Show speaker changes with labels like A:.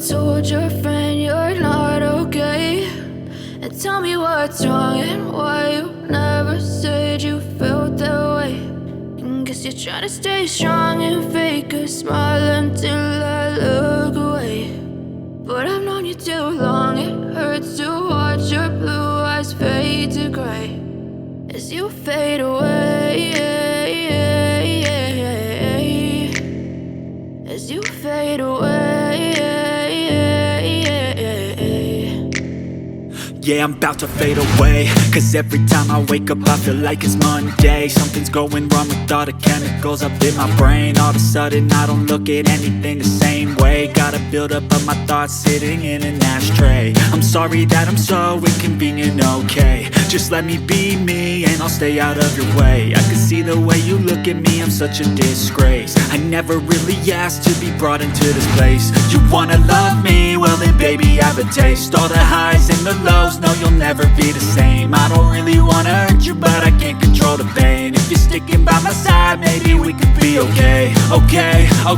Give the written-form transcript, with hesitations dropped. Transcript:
A: told your friend you're not okay? And tell me what's wrong and why you never said you felt that way. And guess you're trying to stay strong and fake a smile until I look away. But I've known you too long, it hurts to watch your blue eyes fade to grey as you fade away, as you fade away.
B: Yeah, I'm about to fade away, cause every time I wake up I feel like it's Monday. Something's going wrong with all the chemicals up in my brain. All of a sudden I don't look at anything the same way. Gotta build up of my thoughts sitting in an ashtray. I'm sorry that I'm so inconvenient, okay? Just let me be me and I'll stay out of your way. I can see the way you look at me, I'm such a disgrace. I never really asked to be brought into this place. You wanna love me? Well then baby have a taste. All the highs and the lows, no you'll never be the same. I don't really wanna hurt you but I can't control the pain. If you're sticking by my side maybe we could be okay. Okay,